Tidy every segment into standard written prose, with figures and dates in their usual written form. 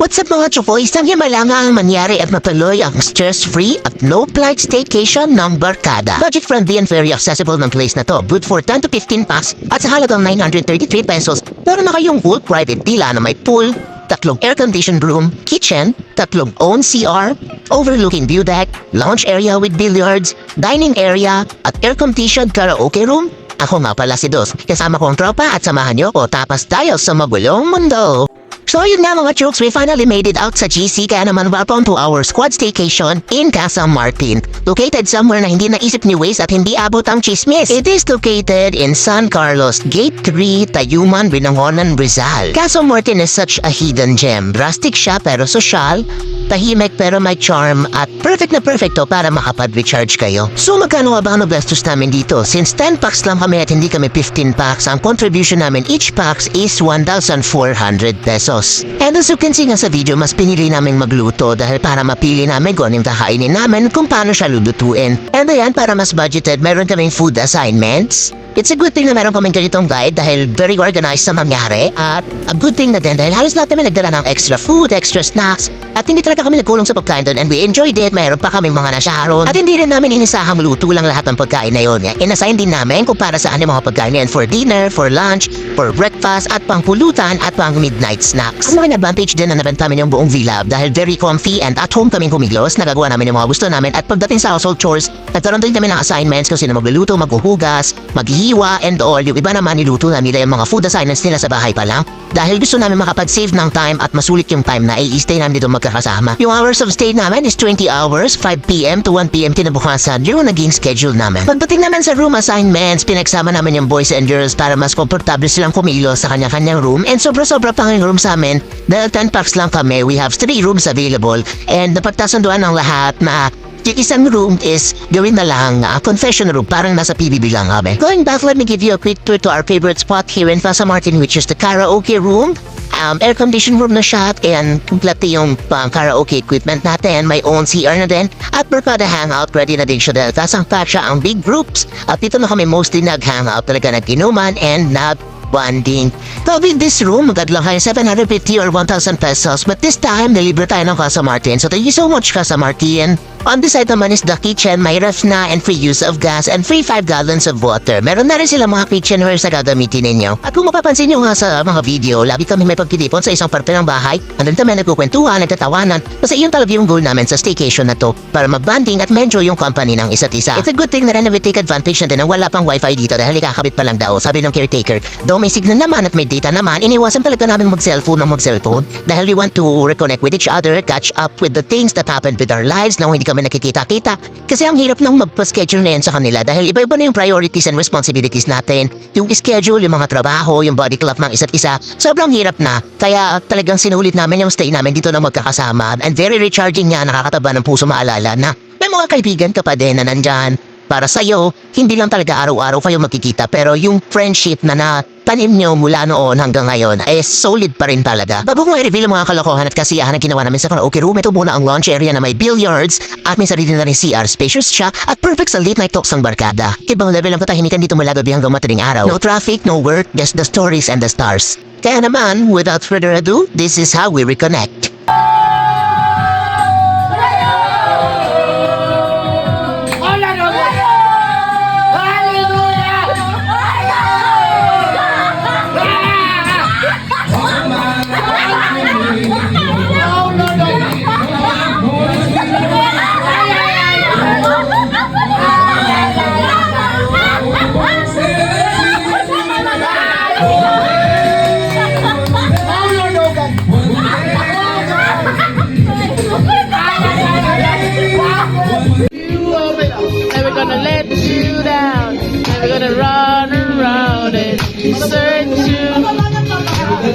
What's up mga chupoy? Isang himalanga ang mangyari at matuloy ang stress-free at no-flight staycation ng Barkada. Budget-friendly and very accessible ng place na to. Good for 10 to 15 packs at sa halagang 933 pesos. Meron na kayong full private villa na may pool, tatlong air-conditioned room, kitchen, tatlong own CR, overlooking view deck, lounge area with billiards, dining area, at air-conditioned karaoke room. Ako nga pala si Dos, kasama kong tropa at samahan niyo ko tapas tayo sa magulong mundo. So yun nga mga chooks, we finally made it out sa GC kaya naman welcome to our squad staycation in Casa Martin. Located somewhere na hindi naisip ni Waze at hindi abot ang chismis. It is located in San Carlos, Gate 3, Tayuman, Binangonan, Rizal. Casa Martin is such a hidden gem. Drastic siya pero social, tahimik pero may charm at perfect na perfecto para makapag-recharge kayo. So magkano nga ba ang gastos namin dito? Since 10 packs lang kami at hindi kami 15 packs, ang contribution namin each packs is 1,400 pesos. And as you can see nga sa video, mas pinili namin magluto dahil para mapili namin kung anong kakainin namin kung paano siya lulutuin. And ayan, para mas budgeted, meron kaming food assignments. It's a good thing na meron kaming ganitong guide dahil very organized sa mangyari. At a good thing na din dahil halos lahat namin nagdala ng extra food, extra snacks. At hindi talaga kami nagkulong sa pagkain doon and we enjoyed it. Meron pa kaming mga nasyaron. At hindi rin namin inisahang luto lang lahat ng pagkain na yun. Inassign din namin kung para saan yung mga pagkain na yan for dinner, for lunch, for breakfast, at pangpulutan at pang midnight snacks. Ang malaking advantage din na nabenta namin yung buong villa dahil very comfy and at home kaming kumiglos. Nagagawa namin yung mga gusto namin at pagdating sa household chores, nagkaroon din kami ng assignments kung sino magluluto, maghuhugas, maghihiwa, and all. Yung iba naman niluto na nila yung mga food assignments nila sa bahay pa lang dahil gusto namin makapag-save ng time at masulit yung time na i-stay namin dito magkakasama. Yung hours of stay namin is 20 hours, 5 p.m. to 1 p.m. kinabukasan yung naging schedule namin. Pagdating naman sa room assignments, pinagsama namin yung boys and girls para mas komportable silang kumilos sa kanya-kanyang room and sobra-sobra pang yung room sa amin dahil 10 packs lang kami. We have 3 rooms available and napagtasunduan ng lahat na yung isang room is gawin na lang confession room, parang nasa PBB lang kami. Going back, let me give you a quick tour to our favorite spot here in Casa Martin, which is the karaoke room. Air-conditioned room na siya and complete yung karaoke equipment natin. May own CR na din at Barkada hangout, ready na din siya dahil kasang-pack siya ang big groups at dito na kami mostly nag-hangout talaga, nag-inuman and bonding. So in this room, magad lang kayo 750 or 1,000 pesos. But this time, nalibre tayo ng Casa Martin. So thank you so much, Casa Martin. On this side naman is the kitchen. May ref na and free use of gas and free 5 gallons of water. Meron na rin sila mga kitchenware sa gagamitin ninyo. At kung mapapansin nyo nga sa mga video, labi kami may pagtitipon sa isang parte ng bahay. Andun kami nagkukwentuhan, nagtatawanan. Kasi yun talaga yung goal namin sa staycation na to. Para mag-bonding at ma-enjoy yung company ng isa't isa. It's a good thing na rin na we take advantage na din ng wala pang wifi dito dahil ikakabit pa lang daw, sabi ng caretaker. Though may signal naman at may data naman, iniwasan talaga namin mag-cellphone dahil we want to reconnect with each other, catch up with the things that happened with our lives na hindi kami nakikita-kita. Kasi ang hirap nang magpa-schedule na yan sa kanila dahil iba-iba na yung priorities and responsibilities natin. Yung schedule, yung mga trabaho, yung body clock ng isa't isa, sobrang hirap na. Kaya talagang sinulit namin yung stay namin dito na magkakasama and very recharging nga, nakakataba ng puso maalala na may mga kaibigan ka pa din na nandyan para sa'yo. Hindi lang talaga araw-araw kayo magkikita pero yung friendship na tanim nyo mula noon hanggang ngayon ay solid pa rin talaga. Bago ko i-reveal ang mga kalokohan at kasiyahan na ginawa namin sa karaoke room, ito muna ang launch area na may billiards at may sarili na rin CR, spacious siya at perfect sa late night talks ng Barkada. Ibang level ang katahimikan dito mula gabi hanggang madaling araw. No traffic, no work, just the stories and the stars. Kaya naman, without further ado, this is how we reconnect. Never gonna let you down. Never gonna run around and desert you.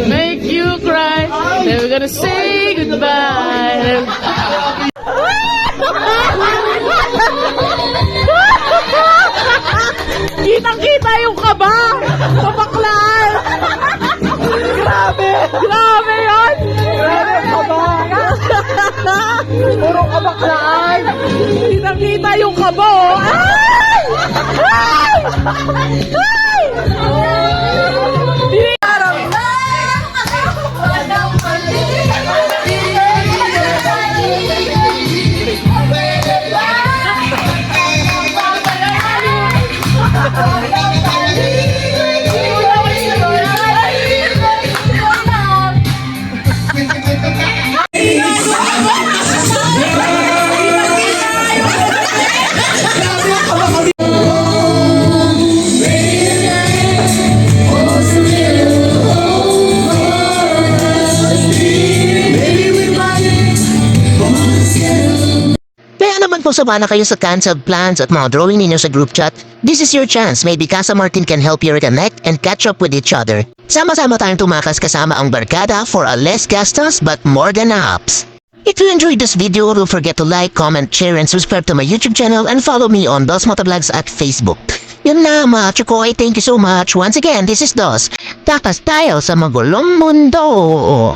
Make you cry. Never gonna say goodbye. Kitang-kita yung kaba sa baklaan. Grabe! Grabe yun! Grabe yung kaba! Puro kabaklaan! Kitang-kita yung kaba, oh! Ay! Ay! Ay! naman kung sabana kayo sa canceled plans at mga drawing ninyo sa group chat, this is your chance. Maybe Casa Martin can help you reconnect and catch up with each other. Sama-sama tayong tumakas kasama ang barkada for a less gastos but more than apps. If you enjoyed this video, don't forget to like, comment, share, and subscribe to my YouTube channel and follow me on Dos Motovlogs at Facebook. Yun na mga chukoy, thank you so much. Once again, this is Dos. Takas tayo sa magulong mundo.